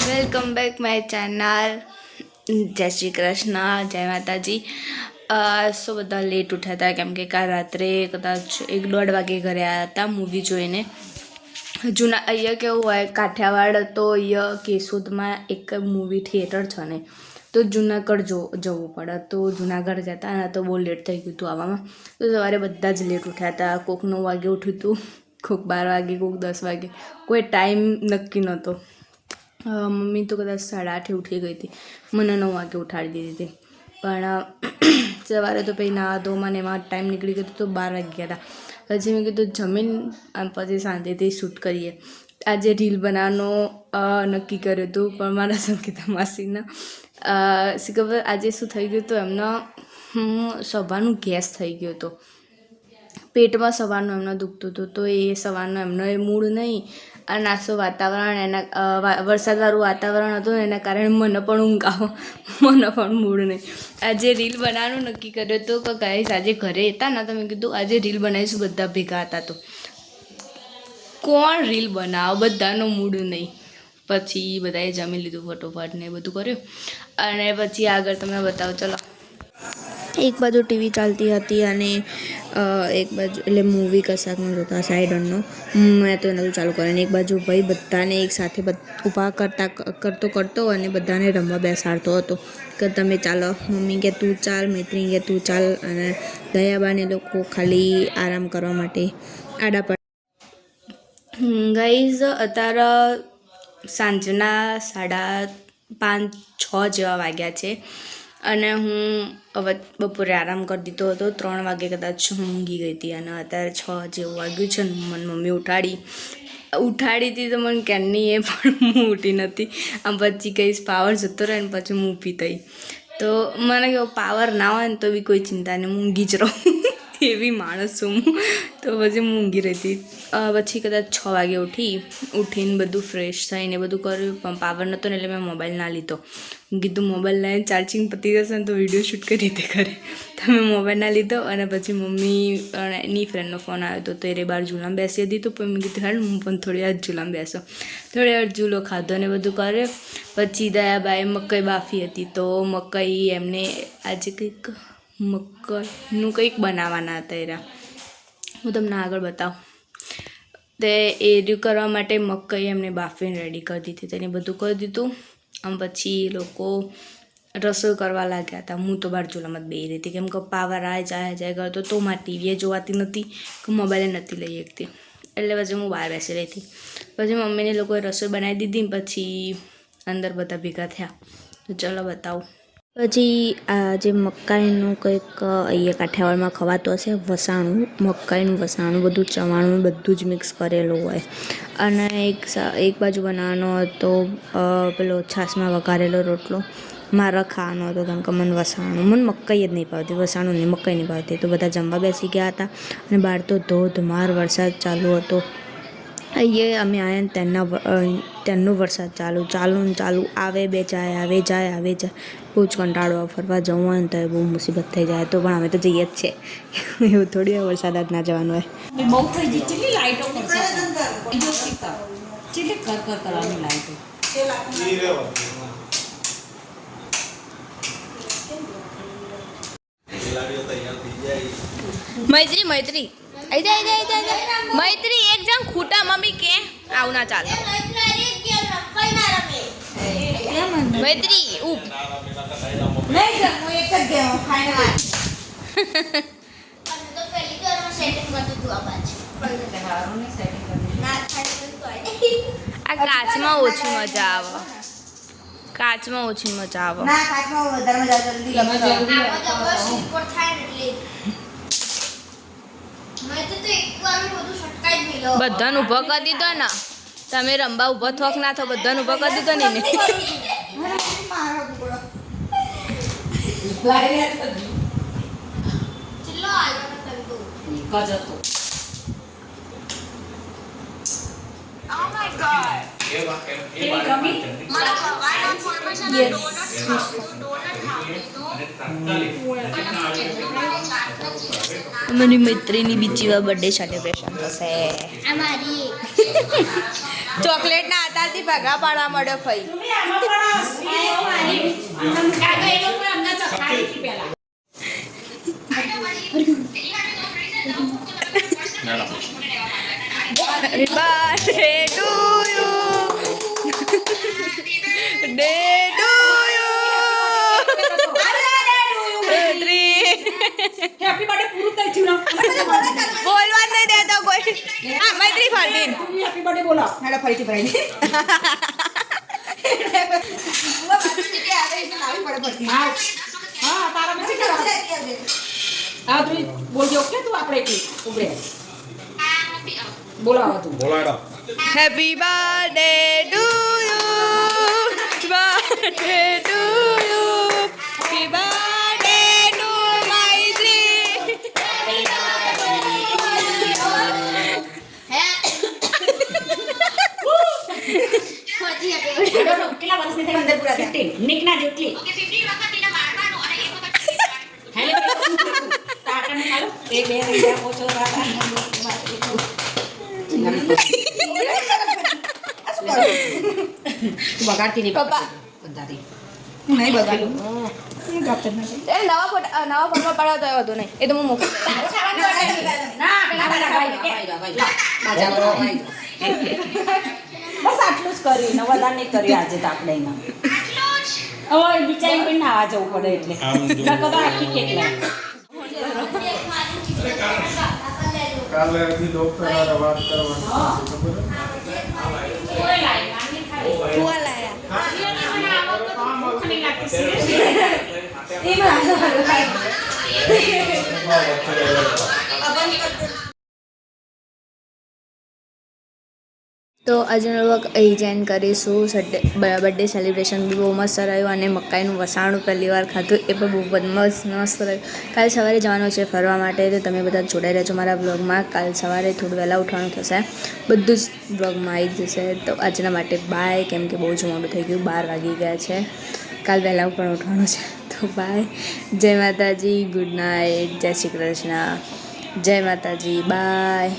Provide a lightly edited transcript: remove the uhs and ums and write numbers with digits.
Welcome back my channel. જય શ્રી કૃષ્ણ, જય માતાજી. સો બધા લેટ ઉઠ્યા હતા કેમ કે કાલ રાત્રે કદાચ 1-1.5 વાગે ઘરે આવ્યા હતા મૂવી જોઈને. જૂના અહીંયા કેવું હોય, કાઠિયાવાડ તો અહીંયા કેશોદમાં એક મૂવી થિયેટર છે ને, તો જુનાગઢ જવું પડે. તો જુનાગઢ જતા ને તો બહુ લેટ થઈ ગયું હતું આવવામાં. તો સવારે બધા જ લેટ ઉઠ્યા હતા. કોક 9 વાગે ઉઠ્યું હતું, કોક 12 વાગે, કોક 10 વાગે, કોઈ ટાઈમ નક્કી નહોતો. મમ્મી તો કદાચ 8:30 ઉઠી ગઈ હતી, મને 9 વાગે ઉઠાડી દીધી હતી. પણ સવારે તો પછી નાવા ધોવામાં ને એમાં ટાઈમ નીકળી ગયો તો 12 વાગી ગયા હતા. પછી મેં કીધું જમીન પછી શાંતિથી શૂટ કરીએ. આજે રીલ બનાવવાનો નક્કી કર્યું હતું, પણ મારા સંગીતા માસીના ખબર આજે શું થઈ ગયું હતું, એમનો સવારનું ગેસ થઈ ગયો હતો. પેટમાં સવારનું એમને દુખતું હતું, તો એ સવારનો એમનો એ મૂડ નહીં. આ નાસ્તો વાતાવરણ એના વરસાદવાળું વાતાવરણ હતું ને એના કારણે મને પણ ઊંઘ આવો, મને પણ મૂડ નહીં. આજે રીલ બનાવવાનું નક્કી કર્યું હતું કે ગાઈસ આજે ઘરે હતા ને તો મેં કીધું આજે રીલ બનાવીશું, બધા ભેગા હતા તો કોણ રીલ બનાવો, બધાનો મૂડ નહીં. પછી બધાએ જમી લીધું ફટોફટ ને એ બધું કર્યું અને પછી આગળ તમને બતાવો. ચલો, એક બાજુ ટીવી ચાલતી હતી અને એક બાજુ એટલે મૂવી કશાકનું જોતા સાઈડનો, મેં તો નતું ચાલુ કર્યું. એક બાજુ ભાઈ બધાને એક સાથે ઊભા કરતો અને બધાને રમવા બેસાડતો હતો કે તમે ચાલો. મમ્મી કે તું ચાલ, મૈત્રી કે તું ચાલ, અને દયાબાને લોકો ખાલી આરામ કરવા માટે આડા પડે. ગાઈઝ અત્યારે સાંજના 5:30-6 જેવા વાગ્યા છે અને હું હવે બપોરે આરામ કરી દીધો હતો. 3 વાગે કદાચ હું ઊંઘી ગઈ હતી અને અત્યારે 6 જેવું વાગ્યું છે ને મને મમ્મી ઉઠાડી હતી તો મને ક્યારની એ પણ હું ઉઠી નથી. આમ પછી કહીશ પાવર જતો રહે ને પછી હું ઊભી થઈ તો મને કેવો પાવર ના હોય ને તો બી કોઈ ચિંતા નહીં, હું ઊંઘી જ રહું એવી માણસ છું હું. તો પછી હું ઊંઘી રહી હતી. પછી કદાચ 6 વાગે ઉઠીને બધું ફ્રેશ થઈને બધું કર્યું, પણ પાવર નહોતો ને એટલે મેં મોબાઈલ ના લીધો. કીધું મોબાઈલ લઈને ચાર્જિંગ પતી જશે ને તો વિડીયો શૂટ કરી રીતે કરે. તો મેં મોબાઈલ ના લીધો અને પછી મમ્મીની ફ્રેન્ડનો ફોન આવ્યો હતો તો એ બહાર ઝૂલામાં બેસી હતી. તો પછી મેં કીધું હાલ હું પણ થોડી વાર ઝૂલામાં બેસો. થોડી વાર ઝૂલો ખાધો ને બધું કર્યો. પછી દયાબાએ મકાઈ બાફી હતી તો મકાઈ એમને આજે કંઈક મકાઈનું કંઈક બનાવવાના હતા એરા, હું તમને આગળ બતાવું. તે એ રહ્યું કરવા માટે મકાઈ એમને બાફીને રેડી કરી દીધી, તેને બધું કરી દીધું. આમ પછી લોકો રસોઈ કરવા લાગ્યા હતા. હું તો બહાર ચૂલામાં જ બેસી રહી હતી કેમ કે પાવર જાય કરતો તો મારી ટીવીએ જોવાતી નથી કે મોબાઈલે નથી લઈ શકતી, એટલે પછી હું બહાર બેસી રહી હતી. પછી મમ્મીને લોકોએ રસોઈ બનાવી દીધી. પછી અંદર બધા ભેગા થયા. તો ચલો બતાવું. પછી આ જે મકાઈનું કંઈક અહીંયા કાઠિયાવાડમાં ખવાતું હશે વસાણું, મકાઈનું વસાણું, બધું ચવાણું બધું જ મિક્સ કરેલું હોય. અને એક બાજુ બનાવવાનો હતો પેલો છાશમાં વઘારેલો રોટલો. મારે ખાવાનો હતો કેમ કે મને મકાઈ જ નહીં ભાવતી, વસાણું નહીં, મકાઈ નહીં ભાવતી. તો બધા જમવા બેસી ગયા હતા અને બહાર તો ધોધમાર વરસાદ ચાલુ હતો. અહીંયા અમે આવ્યા ને ત્યાંનો વરસાદ ચાલુ આવે બે જાય, આવે જાય. બહુ જ કંટાળો. ફરવા જવું હોય ને તો બહુ મુસીબત થઈ જાય. તો પણ અમે તો જઈએ જ છે, એવું થોડી હોય વરસાદ જ ના જવાનું હોય. બહુ થઈ ગઈ કેટલી લાઈટો કરશે બીજો શીખતા કેટલી કર કરવાની લાઈટો. મૈત્રી આઈ જાય મૈત્રી એક જણ ખૂટા મમ્મી કે આવું ના ચાલે. મૈત્રી ઉપ આ કાચમાં ઓછી મજા આવે, બધાને ઊભો કરી દીધો ને તમે રંબા ઊભો થોક ના થો, બધાને ઊભો કરી દીધો ને. મારી મૈત્રીની બીજી વાર બર્થડે સેલિબ્રેશન થશે. ચોકલેટ ના આધારથી ભગા પાડવા મળ્યો ભાઈ. Happy birthday to you. Day to you. Happy birthday પૂરું થઈ ગયું બોલવા જ નહીં દેતો કોઈ. હા મૈત્રી ફરતીન. હેપી બર્થડે બોલો મેડમ ફરીથી ભરાઈ હા તારા પછી હા તું બોલજો ઓકે તું આપણે એકલી ઉભરે બોલાવો તું Happy birthday to you. Happy birthday to you. Happy birthday to Maitri. કેટલા વર્ષની થઈ અંદર પૂરા 15 નિકના જેટલી હેલે તાકાને ખાલો એક બે રહ્યા ઓછો રાતા તું બગાડતી નહીં પપ્પા. બધાથી નહીં બગાડું નવા ફોટો પાડવા તો હતું નહીં એ તો હું મોકલું. ના પેલા બસ આટલું જ કર્યું ને વધારે નહીં કર્યું આજે તો આપણે એના હવે બિચારી પણ નાવા જવું પડે એટલે નકર તો આખી કેક લાગે કાલે હજી ડોક્ટર હારે વાત કરવાની કુવા લાયા. તો આજનો વ્લોગ અહીં જોઈન કરીશું. બર્થડે સેલિબ્રેશન બી બહુ મસ્ત રહ્યું અને મકાઈનું વસાણું પહેલી વાર ખાધું એ પણ બહુ મસ્ત રહ્યું. કાલે સવારે જવાનું છે ફરવા માટે તો તમે બધા જોડાઈ રહેજો મારા બ્લોગમાં. કાલ સવારે થોડું વહેલા ઉઠવાનું થશે, બધું જ બ્લોગમાં આવી જશે. તો આજના માટે બાય, કેમ કે બહુ જ મોડું થઈ ગયું, 12 વાગી ગયા છે. કાલ વહેલા પણ ઉઠવાનું છે. તો બાય, જય માતાજી, ગુડ નાઇટ, જય શ્રી કૃષ્ણ, જય માતાજી, બાય.